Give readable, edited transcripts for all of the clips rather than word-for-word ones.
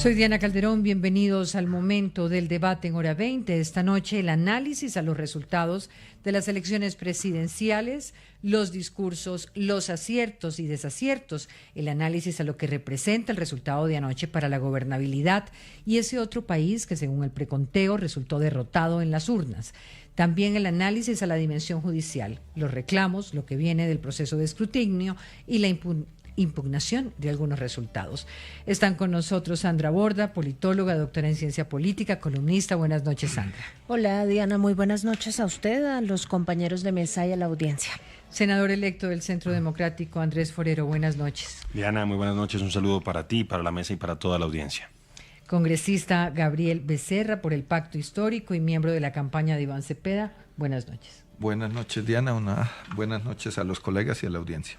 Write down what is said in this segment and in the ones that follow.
Soy Diana Calderón, bienvenidos al momento del debate en hora 20. Esta noche el análisis a los resultados de las elecciones presidenciales, los discursos, los aciertos y desaciertos, el análisis a lo que representa el resultado de anoche para la gobernabilidad y ese otro país que según el preconteo resultó derrotado en las urnas. También el análisis a la dimensión judicial, los reclamos, lo que viene del proceso de escrutinio y la impugnación de algunos resultados. Están con nosotros Sandra Borda, politóloga, doctora en ciencia política, columnista. Buenas noches, Sandra. Hola, Diana, muy buenas noches a usted, a los compañeros de mesa y a la audiencia. Senador electo del Centro Democrático, Andrés Forero, buenas noches. Diana, muy buenas noches, un saludo para ti, para la mesa y para toda la audiencia. Congresista Gabriel Becerra, por el Pacto Histórico y miembro de la campaña de Iván Cepeda, buenas noches. Buenas noches, Diana, buenas noches a los colegas y a la audiencia.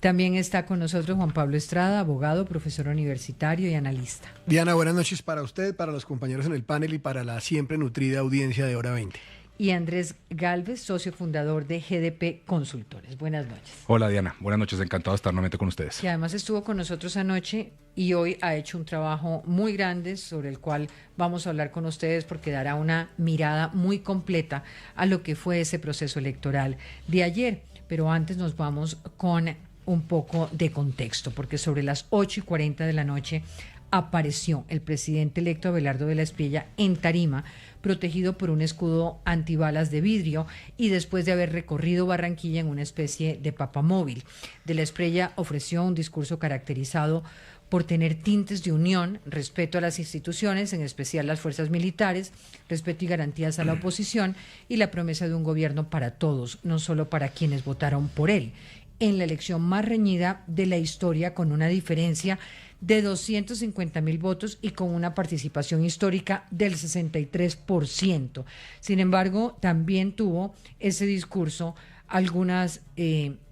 También está con nosotros Juan Pablo Estrada, abogado, profesor universitario y analista. Diana, buenas noches para usted, para los compañeros en el panel y para la siempre nutrida audiencia de Hora 20. Y Andrés Galvez, socio fundador de GDP Consultores. Buenas noches. Hola Diana, buenas noches, encantado de estar nuevamente con ustedes. Que además estuvo con nosotros anoche y hoy ha hecho un trabajo muy grande sobre el cual vamos a hablar con ustedes porque dará una mirada muy completa a lo que fue ese proceso electoral de ayer. Pero antes nos vamos con un poco de contexto, porque sobre las 8:40 de la noche apareció el presidente electo Abelardo de la Espriella en tarima, protegido por un escudo antibalas de vidrio y después de haber recorrido Barranquilla en una especie de papamóvil. De la Espriella ofreció un discurso caracterizado por tener tintes de unión, respeto a las instituciones, en especial las fuerzas militares, respeto y garantías a la oposición y la promesa de un gobierno para todos, no solo para quienes votaron por él, en la elección más reñida de la historia, con una diferencia de 250,000 votos y con una participación histórica del 63%. Sin embargo, también tuvo ese discurso algunas,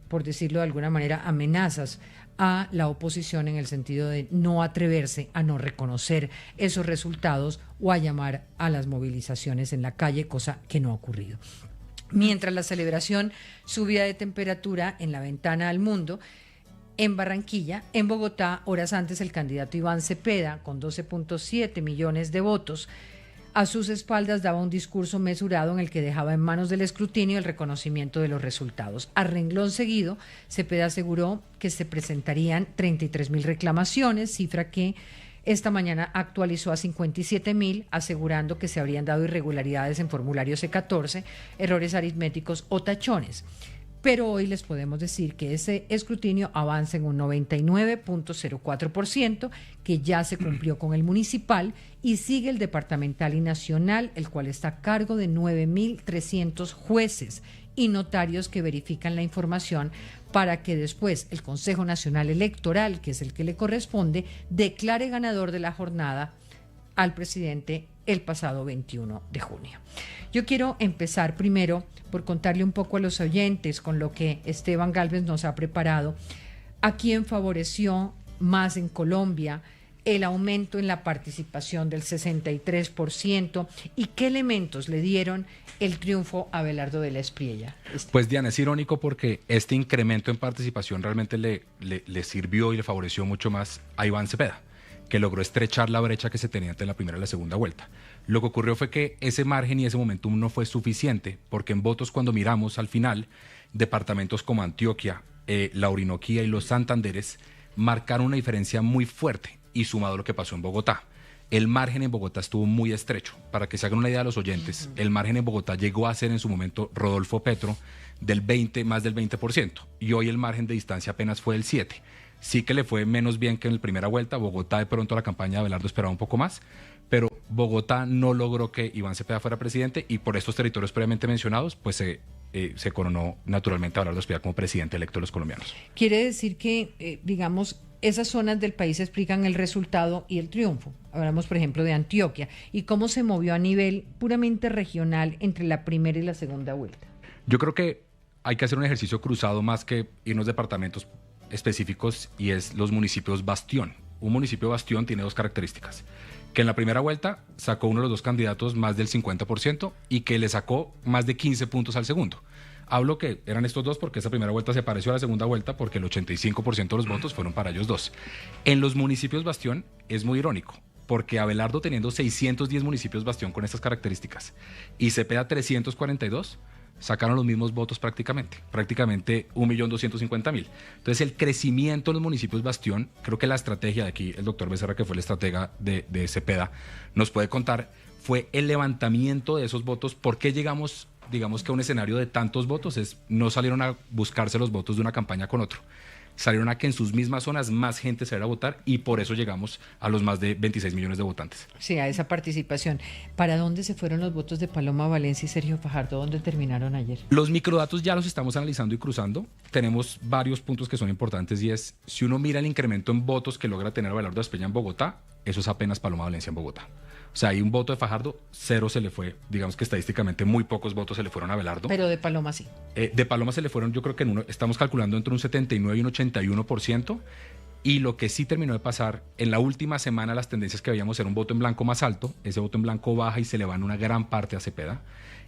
por decirlo de alguna manera, amenazas a la oposición en el sentido de no atreverse a no reconocer esos resultados o a llamar a las movilizaciones en la calle, cosa que no ha ocurrido. Mientras la celebración subía de temperatura en la ventana al mundo, en Barranquilla, en Bogotá, horas antes el candidato Iván Cepeda, con 12.7 millones de votos, a sus espaldas daba un discurso mesurado en el que dejaba en manos del escrutinio el reconocimiento de los resultados. A renglón seguido, Cepeda aseguró que se presentarían 33,000 reclamaciones, cifra que esta mañana actualizó a 57,000, asegurando que se habrían dado irregularidades en formulario C14, errores aritméticos o tachones. Pero hoy les podemos decir que ese escrutinio avanza en un 99.04%, que ya se cumplió con el municipal y sigue el departamental y nacional, el cual está a cargo de 9,300 jueces y notarios que verifican la información para que después el Consejo Nacional Electoral, que es el que le corresponde, declare ganador de la jornada al presidente el pasado 21 de junio. Yo quiero empezar primero por contarle un poco a los oyentes con lo que Esteban Galvez nos ha preparado, a quién favoreció más en Colombia el aumento en la participación del 63% y qué elementos le dieron el triunfo a Abelardo de la Espriella. Pues Diana, es irónico porque este incremento en participación realmente le sirvió y le favoreció mucho más a Iván Cepeda, que logró estrechar la brecha que se tenía entre la primera y la segunda vuelta. Lo que ocurrió fue que ese margen y ese momentum no fue suficiente, porque en votos, cuando miramos al final, departamentos como Antioquia, la Orinoquía y los Santanderes marcaron una diferencia muy fuerte, y sumado a lo que pasó en Bogotá. El margen en Bogotá estuvo muy estrecho. Para que se hagan una idea a los oyentes, el margen en Bogotá llegó a ser en su momento Rodolfo Petro más del 20%, y hoy el margen de distancia apenas fue del 7%. Sí que le fue menos bien que en la primera vuelta. Bogotá, de pronto, la campaña de Abelardo esperaba un poco más, pero Bogotá no logró que Iván Cepeda fuera presidente, y por estos territorios previamente mencionados, pues se coronó naturalmente a Abelardo Espriella como presidente electo de los colombianos. Quiere decir que, digamos, esas zonas del país explican el resultado y el triunfo. Hablamos, por ejemplo, de Antioquia y cómo se movió a nivel puramente regional entre la primera y la segunda vuelta. Yo creo que hay que hacer un ejercicio cruzado más que irnos departamentos específicos, y es los municipios bastión. Un municipio bastión tiene dos características: que en la primera vuelta sacó uno de los dos candidatos más del 50% y que le sacó más de 15 puntos al segundo. Hablo que eran estos dos porque esa primera vuelta se pareció a la segunda vuelta porque el 85% de los votos fueron para ellos dos. En los municipios bastión es muy irónico. porque Abelardo, teniendo 610 municipios bastión con estas características y Cepeda 342, sacaron los mismos votos prácticamente 1.250.000. Entonces el crecimiento en los municipios bastión, creo que la estrategia de aquí, el doctor Becerra, que fue el estratega de Cepeda, nos puede contar, fue el levantamiento de esos votos. ¿Por qué llegamos, digamos, que a un escenario de tantos votos? No salieron a buscarse los votos de una campaña con otro. Salieron a que en sus mismas zonas más gente se fuera a votar, y por eso llegamos a los más de 26 millones de votantes. Sí, a esa participación. ¿Para dónde se fueron los votos de Paloma Valencia y Sergio Fajardo? ¿Dónde terminaron ayer? Los microdatos ya los estamos analizando y cruzando. Tenemos varios puntos que son importantes, y es, si uno mira el incremento en votos que logra tener Abelardo Asprilla en Bogotá, eso es apenas Paloma Valencia en Bogotá. O sea, hay un voto de Fajardo, 0 se le fue, digamos que estadísticamente muy pocos votos se le fueron a Abelardo. Pero de Paloma sí. De Paloma se le fueron, yo creo que estamos calculando entre un 79 y un 81%, y lo que sí terminó de pasar, en la última semana las tendencias que veíamos era un voto en blanco más alto, ese voto en blanco baja y se le van una gran parte a Cepeda,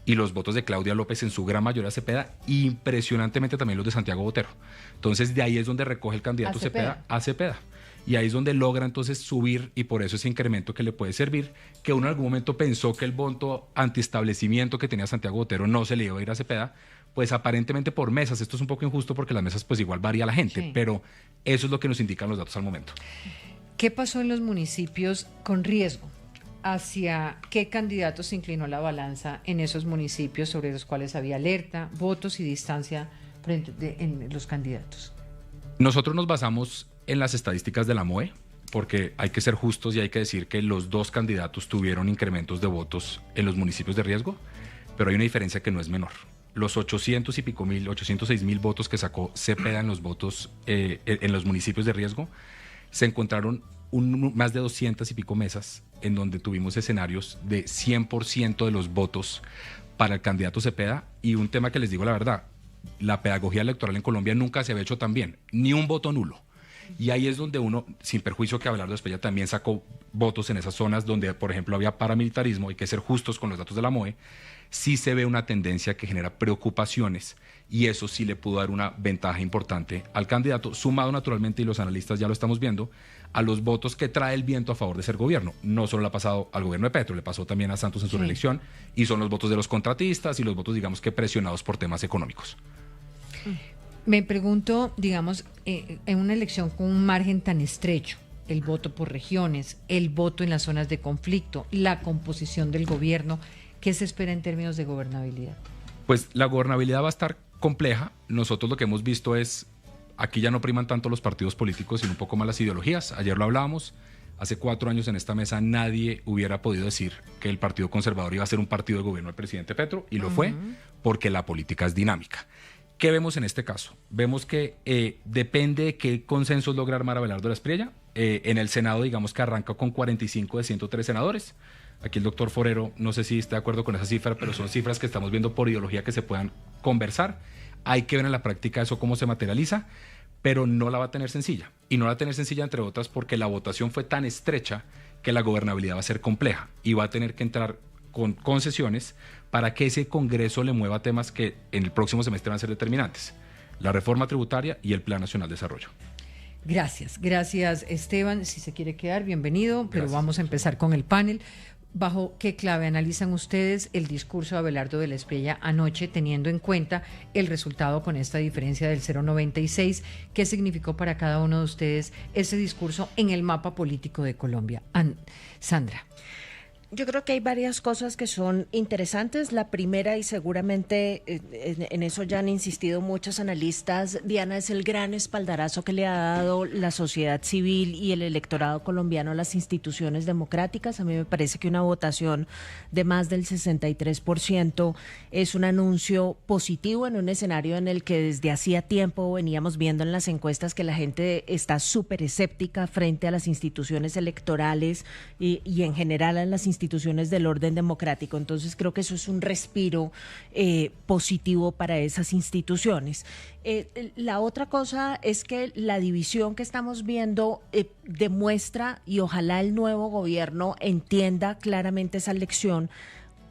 y los votos de Claudia López en su gran mayoría a Cepeda, impresionantemente también los de Santiago Botero. Entonces de ahí es donde recoge el candidato Cepeda a Cepeda. Y ahí es donde logra entonces subir, y por eso ese incremento que le puede servir, que uno en algún momento pensó que el voto antiestablecimiento que tenía Santiago Botero no se le iba a ir a Cepeda, pues aparentemente por mesas. Esto es un poco injusto porque las mesas pues igual varía la gente, sí, pero eso es lo que nos indican los datos al momento. ¿Qué pasó en los municipios con riesgo? ¿Hacia qué candidatos se inclinó la balanza en esos municipios sobre los cuales había alerta, votos y distancia en los candidatos? Nosotros nos basamos en las estadísticas de la MOE, porque hay que ser justos y hay que decir que los dos candidatos tuvieron incrementos de votos en los municipios de riesgo, pero hay una diferencia que no es menor. Los 806.000 votos que sacó Cepeda en los votos en los municipios de riesgo, se encontraron más de 200 y pico mesas en donde tuvimos escenarios de 100% de los votos para el candidato Cepeda. Y un tema que les digo la verdad, la pedagogía electoral en Colombia nunca se había hecho tan bien, ni un voto nulo. Y ahí es donde uno, sin perjuicio que Abelardo Asprilla también sacó votos en esas zonas donde, por ejemplo, había paramilitarismo, hay que ser justos con los datos de la MOE, sí se ve una tendencia que genera preocupaciones, y eso sí le pudo dar una ventaja importante al candidato, sumado naturalmente, y los analistas ya lo estamos viendo, a los votos que trae el viento a favor de ser gobierno. No solo le ha pasado al gobierno de Petro, le pasó también a Santos en su reelección, y son los votos de los contratistas y los votos, digamos, que presionados por temas económicos. Me pregunto, digamos, en una elección con un margen tan estrecho, el voto por regiones, el voto en las zonas de conflicto, la composición del gobierno, ¿qué se espera en términos de gobernabilidad? Pues la gobernabilidad va a estar compleja. Nosotros lo que hemos visto es, aquí ya no priman tanto los partidos políticos, sino un poco más las ideologías. Ayer lo hablábamos, hace 4 años en esta mesa nadie hubiera podido decir que el Partido Conservador iba a ser un partido de gobierno del presidente Petro, y lo fue, porque la política es dinámica. ¿Qué vemos en este caso? Vemos que depende de qué consensos logra armar Abelardo Asprilla. En el Senado, digamos que arranca con 45 de 103 senadores. Aquí el doctor Forero, no sé si está de acuerdo con esa cifra, pero son cifras que estamos viendo por ideología que se puedan conversar. Hay que ver en la práctica eso cómo se materializa, pero no la va a tener sencilla. Y no la va a tener sencilla, entre otras, porque la votación fue tan estrecha que la gobernabilidad va a ser compleja y va a tener que entrar con concesiones para que ese Congreso le mueva temas que en el próximo semestre van a ser determinantes: la reforma tributaria y el Plan Nacional de Desarrollo. Gracias Esteban. Si se quiere quedar, bienvenido. Pero Gracias. vamos a empezar con el panel. ¿Bajo qué clave analizan ustedes el discurso de Abelardo Asprilla anoche, teniendo en cuenta el resultado con esta diferencia del 0,96? ¿Qué significó para cada uno de ustedes ese discurso en el mapa político de Colombia? Sandra. Yo creo que hay varias cosas que son interesantes. La primera, y seguramente en eso ya han insistido muchos analistas, Diana, es el gran espaldarazo que le ha dado la sociedad civil y el electorado colombiano a las instituciones democráticas. A mí me parece que una votación de más del 63% es un anuncio positivo en un escenario en el que desde hacía tiempo veníamos viendo en las encuestas que la gente está súper escéptica frente a las instituciones electorales y en general a las instituciones del orden democrático. Entonces creo que eso es un respiro positivo para esas instituciones. La otra cosa es que la división que estamos viendo demuestra, y ojalá el nuevo gobierno entienda claramente esa lección,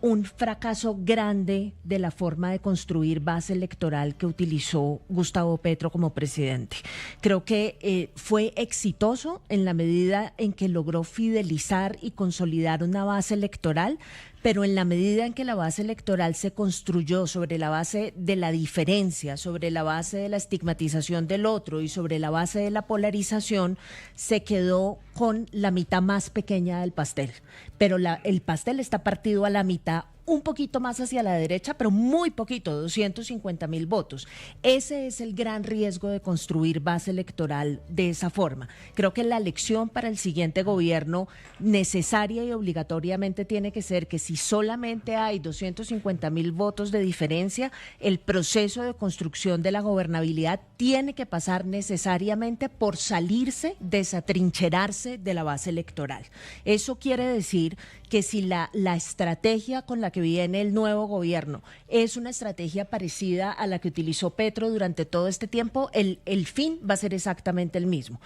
un fracaso grande de la forma de construir base electoral que utilizó Gustavo Petro como presidente. Creo que fue exitoso en la medida en que logró fidelizar y consolidar una base electoral, pero en la medida en que la base electoral se construyó sobre la base de la diferencia, sobre la base de la estigmatización del otro y sobre la base de la polarización, se quedó con la mitad más pequeña del pastel. Pero el pastel está partido a la mitad, un poquito más hacia la derecha, pero muy poquito, 250.000 votos. Ese es el gran riesgo de construir base electoral de esa forma. Creo que la lección para el siguiente gobierno necesaria y obligatoriamente tiene que ser que si solamente hay 250.000 votos de diferencia, el proceso de construcción de la gobernabilidad tiene que pasar necesariamente por salirse, desatrincherarse de la base electoral. Eso quiere decir que si la estrategia con la que viene el nuevo gobierno es una estrategia parecida a la que utilizó Petro durante todo este tiempo, el fin va a ser exactamente el mismo.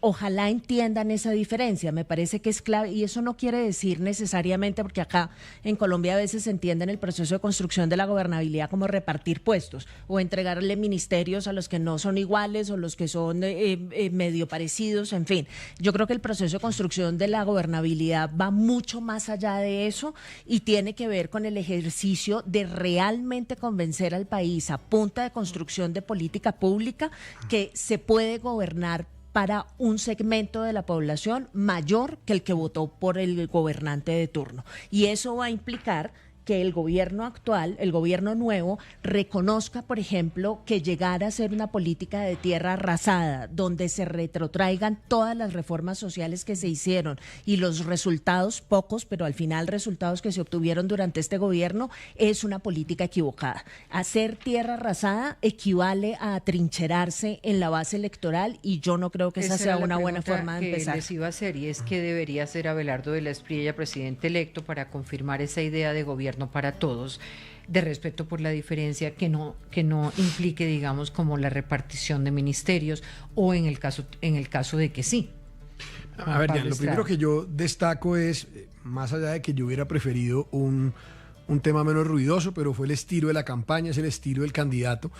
Ojalá entiendan esa diferencia, me parece que es clave, y eso no quiere decir necesariamente, porque acá en Colombia a veces se entiende en el proceso de construcción de la gobernabilidad como repartir puestos o entregarle ministerios a los que no son iguales o los que son medio parecidos, en fin. Yo creo que el proceso de construcción de la gobernabilidad va mucho más allá de eso y tiene que ver con el ejercicio de realmente convencer al país a punta de construcción de política pública que se puede gobernar para un segmento de la población mayor que el que votó por el gobernante de turno. Y eso va a implicar que el gobierno actual, el gobierno nuevo, reconozca, por ejemplo, que llegar a ser una política de tierra arrasada, donde se retrotraigan todas las reformas sociales que se hicieron y los resultados, pocos, pero al final resultados que se obtuvieron durante este gobierno, es una política equivocada. Hacer tierra arrasada equivale a atrincherarse en la base electoral y yo no creo que esa sea una buena forma de empezar. Les iba a hacer, y es que debería ser Abelardo de la Espriella presidente electo para confirmar esa idea de gobierno para todos, de respeto por la diferencia, que no implique, digamos, como la repartición de ministerios, o en el caso de que sí. A ver, Diana, lo primero que yo destaco es, más allá de que yo hubiera preferido un tema menos ruidoso, pero fue el estilo de la campaña, es el estilo del candidato.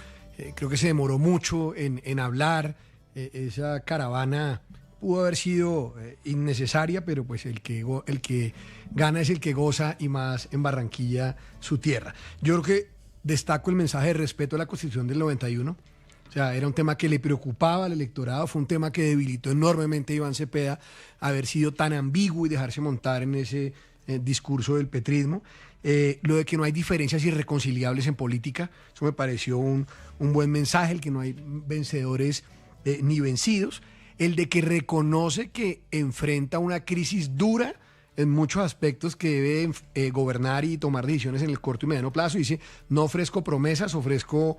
Creo que se demoró mucho en hablar, esa caravana pudo haber sido innecesaria, pero pues el que gana es el que goza, y más en Barranquilla, su tierra. Yo creo que destaco el mensaje de respeto a la Constitución del 91. O sea, era un tema que le preocupaba al electorado, fue un tema que debilitó enormemente a Iván Cepeda haber sido tan ambiguo y dejarse montar en ese discurso del petrismo. Lo de que no hay diferencias irreconciliables en política, eso me pareció un buen mensaje, el que no hay vencedores ni vencidos. El de que reconoce que enfrenta una crisis dura en muchos aspectos, que debe gobernar y tomar decisiones en el corto y mediano plazo. Dice, no ofrezco promesas, ofrezco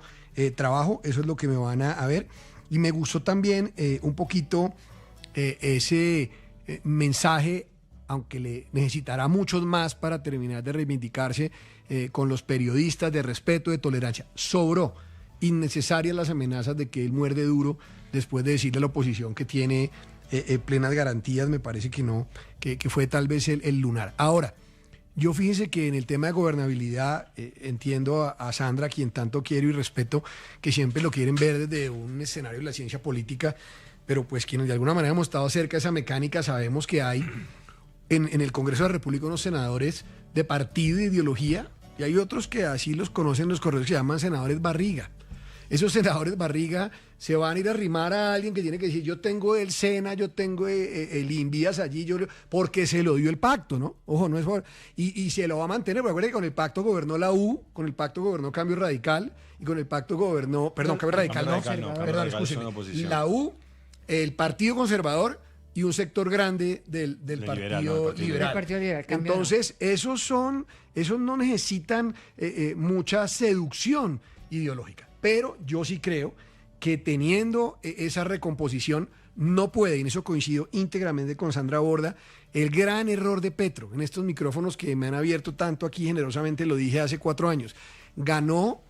trabajo, eso es lo que me van a ver. Y me gustó también un poquito ese mensaje, aunque le necesitará muchos más para terminar de reivindicarse con los periodistas, de respeto, de tolerancia. Sobró innecesarias las amenazas de que él muerde duro después de decirle a la oposición que tiene plenas garantías. Me parece que no, que fue tal vez el lunar. Ahora, yo fíjense que en el tema de gobernabilidad entiendo a Sandra, quien tanto quiero y respeto, que siempre lo quieren ver desde un escenario de la ciencia política, pero pues quienes de alguna manera hemos estado cerca de esa mecánica sabemos que hay en el Congreso de la República unos senadores de partido e ideología, y hay otros que así los conocen los correos, que se llaman senadores barriga. Esos senadores barriga se van a ir a arrimar a alguien que tiene que decir, yo tengo el SENA, yo tengo el Invías allí, porque se lo dio el pacto, ¿no? Ojo, no es por... Y se lo va a mantener, porque acuérdense que con el pacto gobernó la U, con el pacto gobernó Cambio Radical, y con el pacto gobernó... Perdón, Cambio Radical no, perdón, escúcheme. La U, el Partido Conservador y un sector grande del Partido Liberal. Entonces, esos no necesitan mucha seducción ideológica. Pero yo sí creo que teniendo esa recomposición no puede, y en eso coincido íntegramente con Sandra Borda, el gran error de Petro en estos micrófonos que me han abierto tanto aquí, generosamente lo dije hace 4 años. Ganó,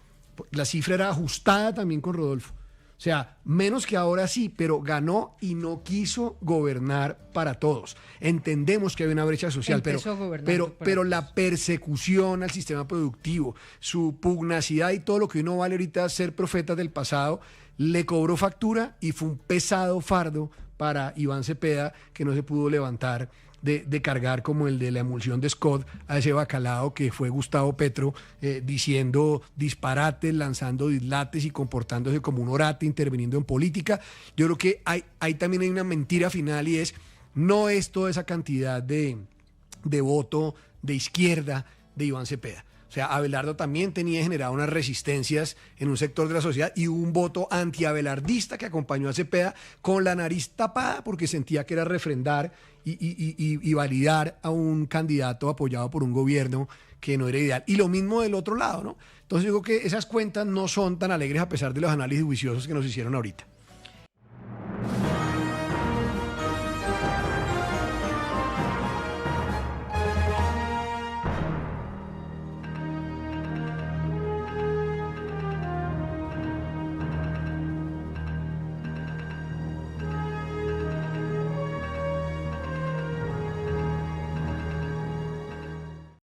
la cifra era ajustada también con Rodolfo. O O sea, menos que ahora sí, pero ganó y no quiso gobernar para todos. Entendemos que hay una brecha social, pero la persecución al sistema productivo, su pugnacidad y todo lo que uno vale ahorita ser profetas del pasado, le cobró factura y fue un pesado fardo para Iván Cepeda que no se pudo levantar de cargar como el de la emulsión de Scott a ese bacalao que fue Gustavo Petro, diciendo disparates, lanzando dislates y comportándose como un orate, interviniendo en política. Yo creo que hay también hay una mentira final y es, no es toda esa cantidad de voto de izquierda de Iván Cepeda. O sea, Abelardo también tenía generado unas resistencias en un sector de la sociedad y un voto antiabelardista que acompañó a Cepeda con la nariz tapada porque sentía que era refrendar y validar a un candidato apoyado por un gobierno que no era ideal. Y lo mismo del otro lado, ¿no? Entonces yo creo que esas cuentas no son tan alegres a pesar de los análisis juiciosos que nos hicieron ahorita.